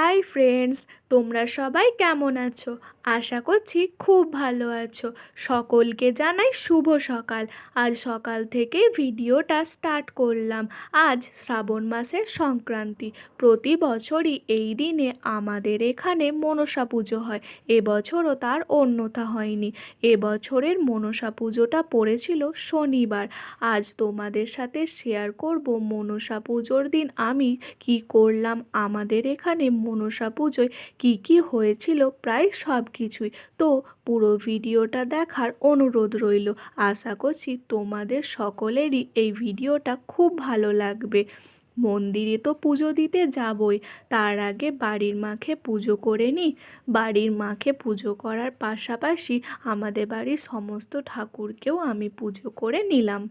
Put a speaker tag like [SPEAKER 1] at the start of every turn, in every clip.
[SPEAKER 1] Hi friends, তোমরা সবাই কেমন আছো? আশা করছি খুব ভালো আছো। সকলকে জানাই শুভ সকাল। আজ সকাল থেকে ভিডিওটা স্টার্ট করলাম। আজ শ্রাবণ মাসের সংক্রান্তি। প্রতি বছরই এই দিনে আমাদের এখানে মনসা পুজো হয়। এবছরও তার অন্যথা হয়নি। এবছরের মনসা পুজোটা পড়েছিল শনিবার। আজ তোমাদের সাথে শেয়ার করব মনসা পুজোর দিন আমি কি করলাম, আমাদের এখানে মনসা পুজোয় কি হয়েছিল, প্রায় সব কিছুই। তো পুরো ভিডিওটা দেখার অনুরোধ রইল। আশা করছি তোমাদের সকলেরই এই ভিডিওটা খুব ভালো লাগবে। মন্দিরে তো পুজো দিতে যাবই, তার আগে বাড়ির মাকে পুজো করে নিই। বাড়ির মাকে পুজো করার পাশাপাশি আমাদের বাড়ির সমস্ত ঠাকুরকেও আমি পুজো করে নিলাম।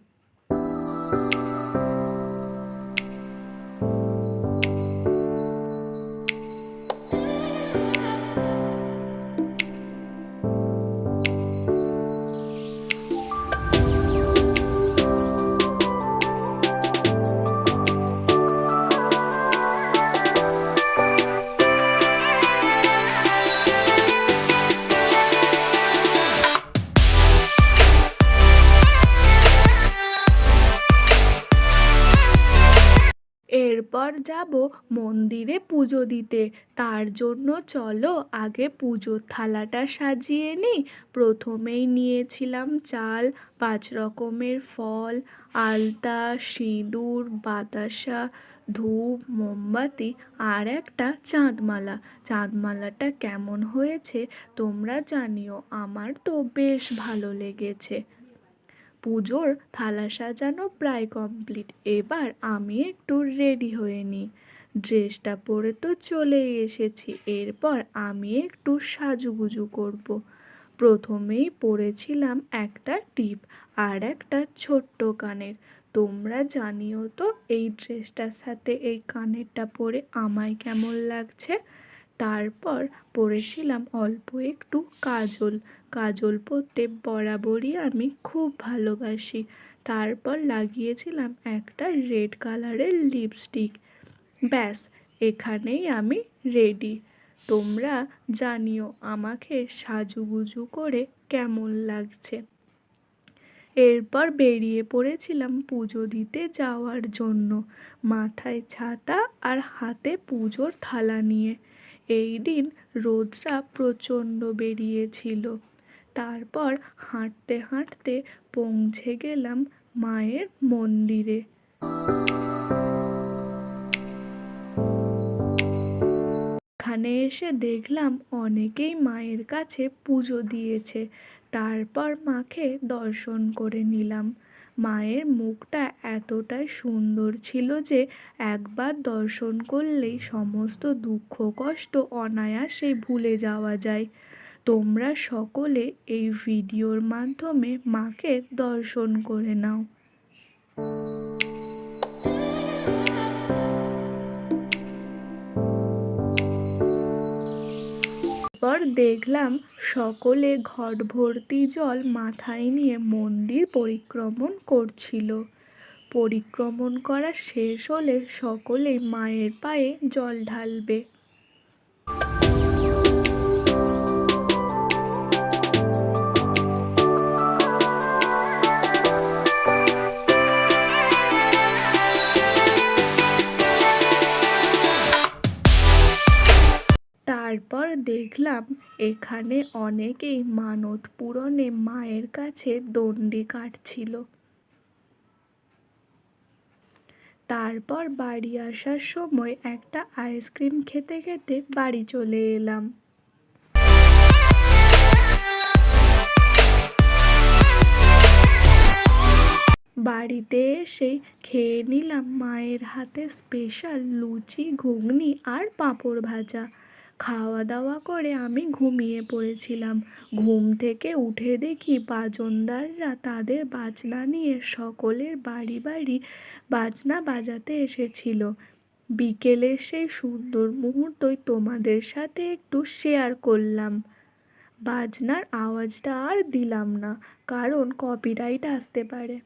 [SPEAKER 1] এরপর যাব মন্দিরে পুজো দিতে। তার জন্য চলো আগে পুজোর থালাটা সাজিয়ে নিই। প্রথমেই নিয়েছিলাম চাল, 5 রকমের ফল, আলতা, সিঁদুর, বাতাসা, ধূপ, মোমবাতি আর একটা চাঁদমালা। চাঁদমালাটা কেমন হয়েছে তোমরা জানিও, আমার তো বেশ ভালো লেগেছে। পুজোর থালা সাজানো প্রায় কমপ্লিট। এবার আমি একটু রেডি হয়ে নিই। ড্রেসটা পরে তো চলেই এসেছি, এরপর আমি একটু সাজুগুজু করব। প্রথমেই পরেছিলাম একটা টিপ আর একটা ছোট্ট কানের। তোমরা জানিও তো এই ড্রেসটার সাথে এই কানেরটা পরে আমায় কেমন লাগছে। তারপর পরেছিলাম অল্প একটু কাজল। কাজল পরতে বরাবরই আমি খুব ভালোবাসি। তারপর লাগিয়েছিলাম একটা রেড কালারের লিপস্টিক। ব্যাস, এখানেই আমি রেডি। তোমরা জানিও আমাকে সাজুগুজু করে কেমন লাগছে। এরপর বেরিয়ে পড়েছিলাম পুজো দিতে যাওয়ার জন্য, মাথায় ছাতা আর হাতে পুজোর থালা নিয়ে। এই দিন রোদটা প্রচণ্ড বেরিয়েছিল। তারপর হাঁটতে হাঁটতে পৌঁছে গেলাম মায়ের মন্দিরে। এখানে এসে দেখলাম অনেকেই মায়ের কাছে পুজো দিয়েছে। তারপর মাকে দর্শন করে নিলাম। মায়ের মুখটা এতটাই সুন্দর ছিল যে একবার দর্শন করলেই সমস্ত দুঃখ কষ্ট অনায়াসে ভুলে যাওয়া যায়। তোমরা সকলে এই ভিডিওর মাধ্যমে মাকে দর্শন করে নাও। এরপর দেখলাম সকলে ঘট ভর্তি জল মাথায় নিয়ে মন্দির পরিক্রমণ করছিল। পরিক্রমণ করা শেষ হলে সকলে মায়ের পায়ে জল ঢালবে। তারপর দেখলাম এখানে অনেকেই মানত পূরণে মায়ের কাছে দণ্ডি কাটছিল। তারপর বাড়ি আসার সময় একটা আইসক্রিম খেতে খেতে বাড়ি চলে এলাম। বাড়িতে এসেই খেয়ে নিলাম মায়ের হাতে স্পেশাল লুচি, ঘুগনি আর পাঁপড় ভাজা। খাওয়া দাওয়া করে আমি ঘুমিয়ে পড়েছিলাম। ঘুম থেকে উঠে দেখি বাজনদাররা তাদের বাজনা নিয়ে সকলের বাড়ি বাড়ি বাজনা বাজাতে এসেছিল। বিকেলের সেই সুন্দর মুহূর্তই তোমাদের সাথে একটু শেয়ার করলাম। বাজনার আওয়াজটা আর দিলাম না, কারণ কপিরাইট আসতে পারে।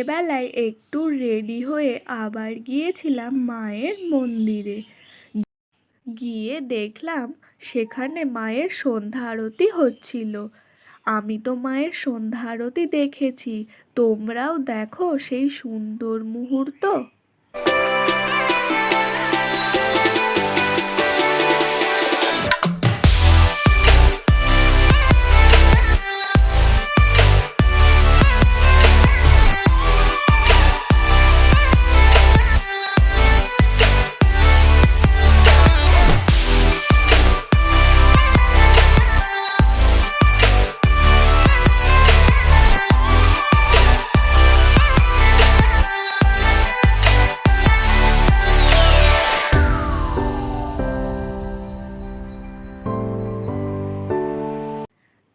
[SPEAKER 1] সন্ধেবেলায় একটু রেডি হয়ে আবার গিয়েছিলাম মায়ের মন্দিরে। গিয়ে দেখলাম সেখানে মায়ের সন্ধ্যা আরতি হচ্ছিল। আমি তো মায়ের সন্ধ্যা আরতি দেখেছি, তোমরাও দেখো সেই সুন্দর মুহূর্ত।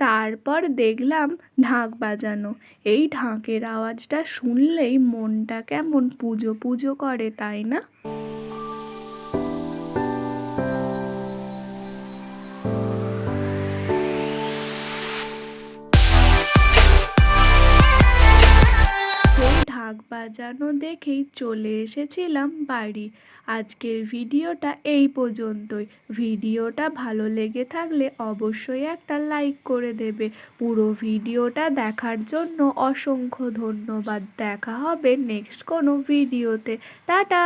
[SPEAKER 1] তারপর দেখলাম ঢাক বাজানো। এই ঢাকের আওয়াজটা শুনলেই মনটা কেমন পুজো পুজো করে, তাই না? সেই ঢাক বাজানো দেখেই চলে এসেছিলাম বাড়ি। আজকের ভিডিওটা এই পর্যন্তই। ভিডিওটা ভালো লেগে থাকলে অবশ্যই একটা লাইক করে দেবে। পুরো ভিডিওটা দেখার জন্য অসংখ্য ধন্যবাদ। দেখা হবে নেক্সট কোনো ভিডিওতে। টাটা।